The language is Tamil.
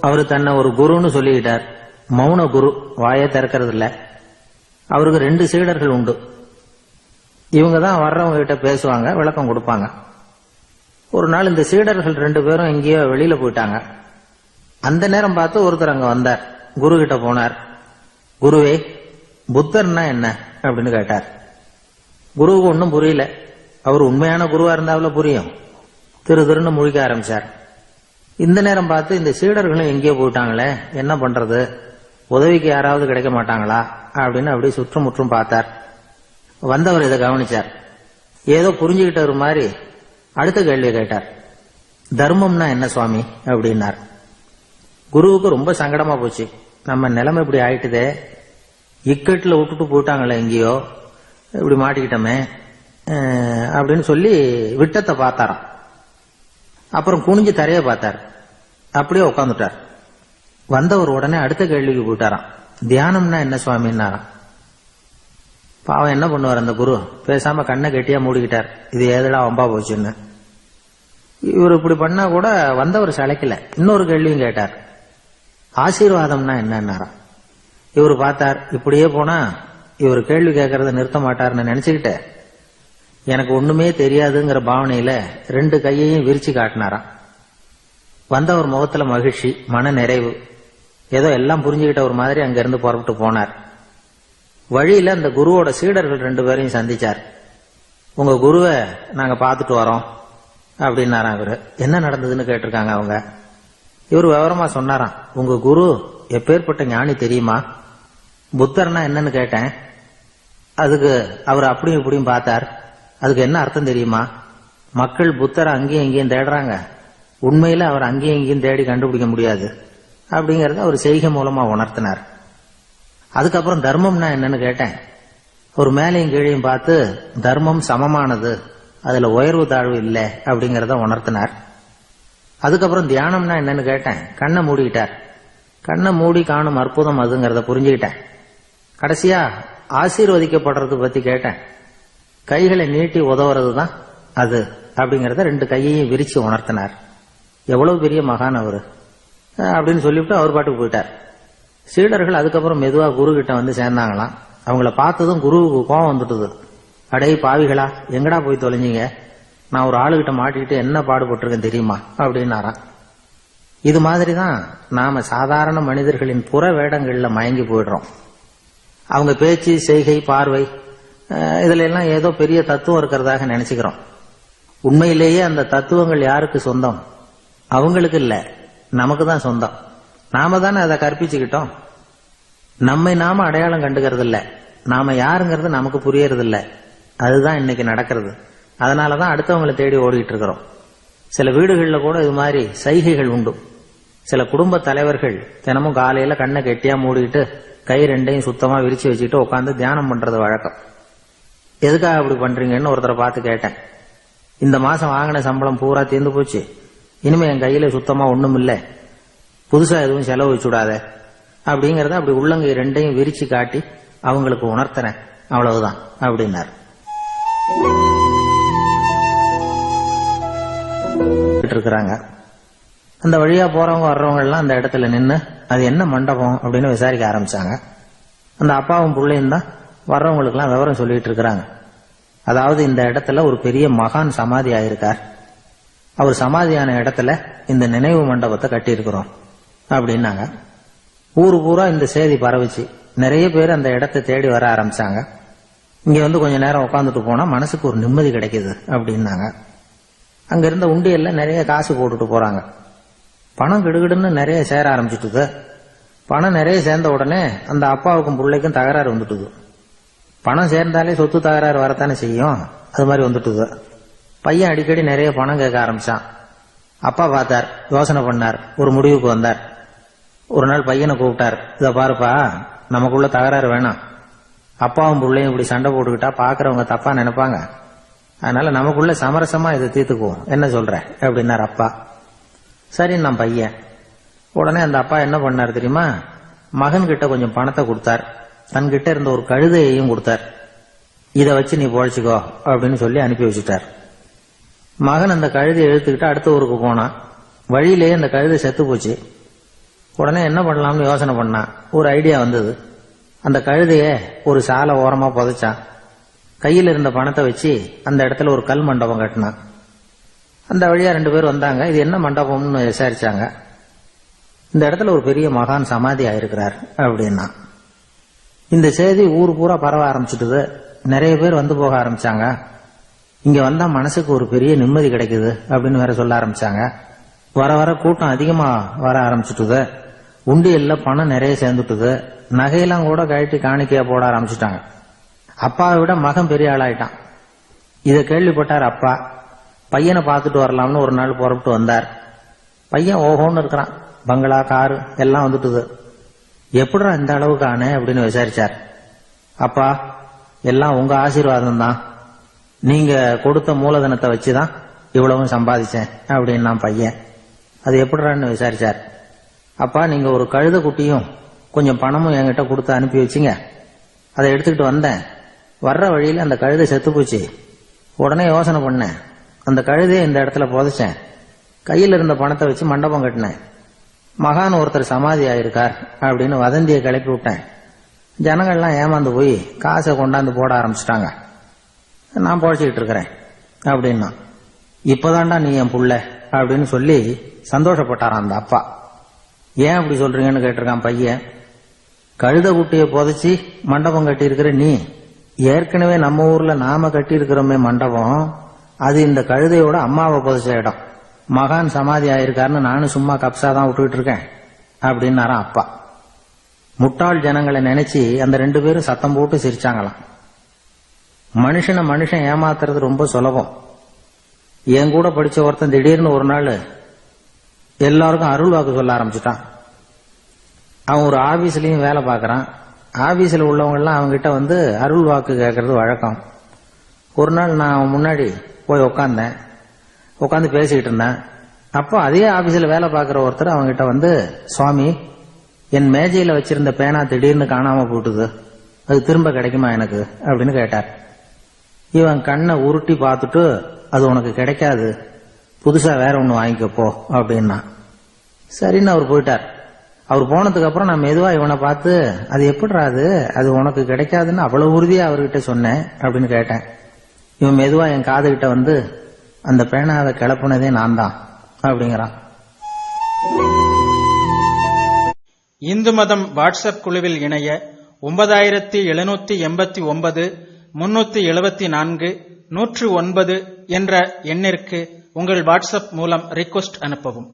அவரு தன்னை ஒரு குருன்னு சொல்லிக்கிட்டார். மௌன குரு, வாயை திறக்கிறது இல்ல. அவருக்கு 2 சீடர்கள் உண்டு. இவங்க தான் வர்றவங்க கிட்ட பேசுவாங்க, விளக்கம் கொடுப்பாங்க. ஒரு நாள் இந்த சீடர்கள் 2 பேரும் எங்கேயோ வெளியில போயிட்டாங்க. அந்த நேரம் பார்த்து ஒருத்தர் அங்க வந்தார். குரு கிட்ட போனார். குருவே, புத்தர்னா என்ன அப்படின்னு கேட்டார். குருவுக்கு ஒன்னும் புரியல. அவர் உண்மையான குருவா இருந்தாவில புரியும். திருன்னு முழிக்க ஆரம்பிச்சார். இந்த நேரம் பார்த்து இந்த சீடர்களும் எங்கேயோ போயிட்டாங்களே, என்ன பண்றது, உதவிக்கு யாராவது கிடைக்க மாட்டாங்களா அப்படின்னு அப்படியே சுற்றுமுற்றும் பார்த்தார். வந்தவர் இதை கவனிச்சார். ஏதோ புரிஞ்சுக்கிட்ட மாதிரி அடுத்த கேள்வியை கேட்டார். தர்மம்னா என்ன சுவாமி அப்படின்னார். குருவுக்கு ரொம்ப சங்கடமா போச்சு. நம்ம நிலைமை இப்படி ஆயிட்டுதே, இக்கட்டில் விட்டுட்டு போயிட்டாங்களே, எங்கேயோ இப்படி மாட்டிக்கிட்டோமே அப்படின்னு சொல்லி விட்டத்தை பார்த்தாராம். அப்புறம் குனிஞ்சு தரைய பார்த்தார். அப்படியே உட்காந்துட்டார். வந்தவர் உடனே அடுத்த கேள்விக்கு போயிட்டாராம். தியானம்னா என்ன சுவாமின்னாராம். பாவம் என்ன பண்ணுவார் அந்த குரு, பேசாம கண்ணை கெட்டியா மூடிக்கிட்டார். இது ஏதா வம்பா போச்சுன்னு. இவர் இப்படி பண்ணா கூட வந்தவர் சளைக்கல. இன்னொரு கேள்வியும் கேட்டார். ஆசீர்வாதம்னா என்னன்னாராம். இவர் பார்த்தார். இப்படியே போனா இவர் கேள்வி கேட்கறத நிறுத்த மாட்டார்னு நினைச்சுக்கிட்டு எனக்கு ஒண்ணுமே தெரியாதுங்கிற பாவனையில 2 கையையும் விரிச்சு காட்டினாராம். வந்தவர் முகத்துல மகிழ்ச்சி, மன நிறைவு, ஏதோ எல்லாம் புரிஞ்சுக்கிட்ட ஒரு மாதிரி அங்க இருந்து புறப்பட்டு போனார். வழியில அந்த குருவோட சீடர்கள் 2 பேரையும் சந்திச்சார். உங்க குருவை நாங்க பார்த்துட்டு வரோம் அப்படின்னாராம். இவரு என்ன நடந்ததுன்னு கேட்டிருக்காங்க அவங்க. இவர் விவரமா சொன்னாராம். உங்க குரு எப்பேற்பட்ட ஞானி தெரியுமா, புத்தர்னா என்னன்னு கேட்டேன். அதுக்கு அவர் அப்படியும் இப்படியும் பார்த்தார். அதுக்கு என்ன அர்த்தம் தெரியுமா, மக்கள் புத்தரை அங்கேயும் இங்கேயும் தேடுறாங்க, உண்மையில அவர் அங்கேயும் இங்கேயும் தேடி கண்டுபிடிக்க முடியாது அப்படிங்கறத அவர் செய்கை மூலமா உணர்த்தினார். அதுக்கப்புறம் தர்மம்னா என்னன்னு கேட்டேன். ஒரு மேலையும் கீழையும் பார்த்து தர்மம் சமமானது, அதுல உயர்வு தாழ்வு இல்லை அப்படிங்கறத உணர்த்தினார். அதுக்கப்புறம் தியானம்னா என்னன்னு கேட்டேன். கண்ணை மூடிக்கிட்டார். கண்ணை மூடி காணும் அற்புதம் அதுங்கிறத புரிஞ்சுக்கிட்டேன். கடைசியா ஆசீர்வதிக்கப்படுறது பத்தி கேட்டேன். கைகளை நீட்டி உதவுறது தான் அது அப்படிங்கறத 2 கையையும் விரிச்சு உணர்த்தினார். எவ்வளவு பெரிய மகான் அவரு அப்படின்னு சொல்லிவிட்டு அவர் பாட்டுக்கு போயிட்டார். சீடர்கள் அதுக்கப்புறம் மெதுவா குரு கிட்ட வந்து சேர்ந்தாங்களாம். அவங்கள பார்த்ததும் குருவுக்கு கோபம் வந்துட்டுது. அடே பாவிகளா, எங்கடா போய் தொலைஞ்சிங்க, நான் ஒரு ஆளுகிட்ட மாட்டிக்கிட்டு என்ன பாடுபட்டிருக்கேன் தெரியுமா அப்படின்னாராம். இது மாதிரிதான் நாம சாதாரண மனிதர்களின் புற வேடங்கள்ல மயங்கி போயிடுறோம். அவங்க பேச்சு, செய்கை, பார்வை, இதுல எல்லாம் ஏதோ பெரிய தத்துவம் இருக்கிறதாக நினைச்சுக்கிறோம். உண்மையிலேயே அந்த தத்துவங்கள் யாருக்கு சொந்தம்? அவங்களுக்கு இல்ல, நமக்கு தான் சொந்தம். நாம தானே அதை கற்பிச்சுக்கிட்டோம். நம்மை நாம அடையாளம் கண்டுக்கிறது இல்ல, நாம யாருங்கிறது நமக்கு புரியறது இல்ல. அதுதான் இன்னைக்கு நடக்கிறது. அதனாலதான் அடுத்தவங்களை தேடி ஓடிட்டு இருக்கிறோம். சில வீடுகளில் கூட இது மாதிரி சைகைகள் உண்டு. சில குடும்ப தலைவர்கள் தினமும் காலையில கண்ணை கெட்டியா மூடிட்டு கை 2ஐயும் சுத்தமா விரிச்சு வச்சுட்டு உட்காந்து தியானம் பண்றது வழக்கம். எதுக்காக அப்படி பண்றீங்கன்னு ஒருத்தரை பார்த்து கேட்டேன். இந்த மாசம் வாங்கின சம்பளம் பூரா தீர்ந்து போச்சு, இனிமே என் கையில சுத்தமா ஒண்ணும் இல்லை, புதுசா எதுவும் செலவு வச்சுடாத அப்படிங்கறத அப்படி உள்ளங்கை 2ஐயும் விரிச்சு காட்டி அவங்களுக்கு உணர்த்தினேன், அவ்வளவுதான் அப்படின்னார். இருக்கிறாங்க. அந்த வழியா போறவங்க வர்றவங்க எல்லாம் அந்த இடத்துல நின்று அது என்ன மண்டபம் அப்படின்னு விசாரிக்க ஆரம்பிச்சாங்க. அந்த அப்பாவும் பிள்ளையும் தான் வர்றவங்களுக்கு எல்லாம் விவரம் சொல்லிட்டு இருக்கிறாங்க. அதாவது இந்த இடத்துல ஒரு பெரிய மகான் சமாதி ஆயிருக்கார், அவர் சமாதியான இடத்துல இந்த நினைவு மண்டபத்தை கட்டி இருக்கிறோம் அப்படின்னாங்க. ஊரு பூரா இந்த செய்தி பரவிச்சு. நிறைய பேர் அந்த இடத்தை தேடி வர ஆரம்பிச்சாங்க. இங்க வந்து கொஞ்ச நேரம் உட்காந்துட்டு போனா மனசுக்கு ஒரு நிம்மதி கிடைக்குது அப்படின்னாங்க. அங்க இருந்த உண்டியல்ல நிறைய காசு போட்டுட்டு போறாங்க. பணம் கிடுகிடுன்னு நிறைய சேர ஆரம்பிச்சுட்டுது. பணம் நிறைய சேர்ந்த உடனே அந்த அப்பாவுக்கும் பிள்ளைக்கும் தகராறு வந்துட்டுது. பணம் சேர்ந்தாலே சொத்து தகராறு வரத்தானே செய்யும், அது மாதிரி வந்துட்டுது. பையன் அடிக்கடி நிறைய பணம் கேட்க ஆரம்பிச்சான். அப்பா பார்த்தார், யோசனை பண்ணார், ஒரு முடிவுக்கு வந்தார். ஒரு நாள் பையனை கூப்பிட்டார். இத பாருப்பா, நமக்குள்ள தகராறு வேணாம், அப்பாவும் பிள்ளையும் இப்படி சண்டை போட்டுக்கிட்டா பாக்குறவங்க தப்பா நினைப்பாங்க, அதனால நமக்குள்ள சமரசமா இதை தீர்த்துக்குவோம், என்ன சொல்ற அப்படின்னார் அப்பா. சரி நான் பையன். உடனே அந்த அப்பா என்ன பண்ணார் தெரியுமா, மகன் கிட்ட கொஞ்சம் பணத்தை கொடுத்தார், தன்கிட்ட இருந்த ஒரு கழுதையையும் கொடுத்தார். இதை வச்சு நீ பொழைச்சிக்கோ அப்படின்னு சொல்லி அனுப்பி வச்சுட்டார். மகன் அந்த கழுதையை இழுத்துக்கிட்டு அடுத்த ஊருக்கு போனான். வழியிலேயே அந்த கழுதை செத்து போச்சு. உடனே என்ன பண்ணலாம்னு யோசனை பண்ணான். ஒரு ஐடியா வந்தது. அந்த கழுதைய ஒரு சாலை ஓரமா புதைச்சான். கையில் இருந்த பணத்தை வச்சு அந்த இடத்துல ஒரு கல் மண்டபம் கட்டினான். அந்த வழியா 2 பேர் வந்தாங்க. இது என்ன மண்டபம்னு விசாரிச்சாங்க. இந்த இடத்துல ஒரு பெரிய மகான் சமாதி ஆயிருக்கிறார் அப்படின்னா. இந்த செய்தி ஊர் பூரா பரவ ஆரம்பிச்சுட்டுது. நிறைய பேர் வந்து போக ஆரம்பிச்சாங்க. இங்க வந்தா மனசுக்கு ஒரு பெரிய நிம்மதி கிடைக்குது அப்படின்னு வேற சொல்ல ஆரம்பிச்சாங்க. வர வர கூட்டம் அதிகமா வர ஆரம்பிச்சுட்டுது. உண்டியல்ல பணம் நிறைய சேர்ந்துட்டுது. நகையெல்லாம் கூட கழட்டி காணிக்கையா போட ஆரம்பிச்சுட்டாங்க. அப்பாவை விட மகன் பெரிய ஆளாயிட்டான். இதை கேள்விப்பட்டார் அப்பா. பையனை பார்த்துட்டு வரலாம்னு ஒரு நாள் புறப்பட்டு வந்தார். பையன் ஓஹோன்னு இருக்கிறான். பங்களா, காரு எல்லாம் வந்துட்டுது. எப்படிடா இந்த அளவுக்கு ஆனே அப்படின்னு விசாரிச்சார். அப்பா, எல்லாம் உங்க ஆசீர்வாதம் தான். நீங்க கொடுத்த மூலதனத்தை வச்சுதான் இவ்வளவும் சம்பாதிச்சேன் அப்படின்னா பையன். அது எப்படிறான்னு விசாரிச்சார். அப்பா, நீங்க ஒரு கழுத குட்டியும் கொஞ்சம் பணமும் என்கிட்ட கொடுத்து அனுப்பி வச்சிங்க. அதை எடுத்துக்கிட்டு வந்தேன். வர்ற வழியில அந்த கழுதை செத்து போச்சு. உடனே யோசனை பண்ணேன். அந்த கழுதையை இந்த இடத்துல புதைச்சேன். கையில் இருந்த பணத்தை வச்சு மண்டபம் கட்டினேன். மகான் ஒருத்தர் சமாதி ஆயிருக்கார் அப்படின்னு வதந்தியை கிளப்பி விட்டேன். ஜனங்கள்லாம் ஏமாந்து போய் காசை கொண்டாந்து போட ஆரம்பிச்சிட்டாங்க. நான் பொழைச்சிக்கிட்டு இருக்கிறேன் அப்படின்னா. இப்பதான்டா நீ என் புள்ள அப்படின்னு சொல்லி சந்தோஷப்பட்டாரான் அந்த அப்பா. ஏன் அப்படி சொல்றீங்கன்னு கேட்டிருக்கான் பையன். கழுத குட்டியை புதைச்சி மண்டபம் கட்டி இருக்கிற நீ, ஏற்கனவே நம்ம ஊர்ல நாம கட்டி இருக்கிறோமே மண்டபம், அது இந்த கழுதையோட அம்மாவை புதைச்ச இடம். மகான் சமாதி ஆயிருக்காருன்னு நானும் சும்மா கப்சாதான் விட்டுக்கிட்டு இருக்கேன் அப்படின்னாராம் அப்பா. முட்டாள் ஜனங்களை நினைச்சு அந்த 2 பேரும் சத்தம் போட்டு சிரிச்சாங்களாம். மனுஷன் ஏமாத்துறது ரொம்ப சுலபம். என் கூட படிச்ச ஒருத்தன் திடீர்னு ஒரு நாள் எல்லாருக்கும் அருள் வாக்கு சொல்ல ஆரம்பிச்சுட்டான். அவன் ஒரு ஆபீஸ்லயும் வேலை பார்க்கறான். ஆபீஸ்ல உள்ளவங்க எல்லாம் அவங்கிட்ட வந்து அருள் வாக்கு கேட்கறது வழக்கம். ஒரு நாள் நான் அவன் முன்னாடி போய் உட்காந்து பேசிக்கிட்டு இருந்தேன். அப்போ அதே ஆபீஸ்ல வேலை பார்க்கிற ஒருத்தர் அவங்கிட்ட வந்து, சுவாமி, என் மேஜையில வச்சிருந்த பேனா திடீர்னு காணாம போட்டுது, அது திரும்ப கிடைக்குமா எனக்கு அப்படின்னு கேட்டார். இவன் கண்ணை உருட்டி பார்த்துட்டு, அது உனக்கு கிடைக்காது, புதுசா வேற ஒண்ணு வாங்கிக்கப்போ அப்படின்னா. சரின்னு அவர் போயிட்டார். அவர் போனதுக்கு அப்புறம் நான் மெதுவா இவனை பார்த்து, அது எப்படிடா அது உனக்கு கிடைக்காதுன்னு அவ்வளவு உறுதியா அவர்கிட்ட சொன்னேன் அப்படின்னு கேட்டேன். இவன் மெதுவா என் காதுகிட்ட வந்து, அந்த பேனாவை கிளப்புனதே நான் தான் அப்படிங்கிறான். இந்து மதம் வாட்ஸ்அப் குழுவில் இணைய 9789 374 109 என்ற எண்ணிற்கு உங்கள் வாட்ஸ்அப் மூலம் ரிக்வெஸ்ட் அனுப்பவும்.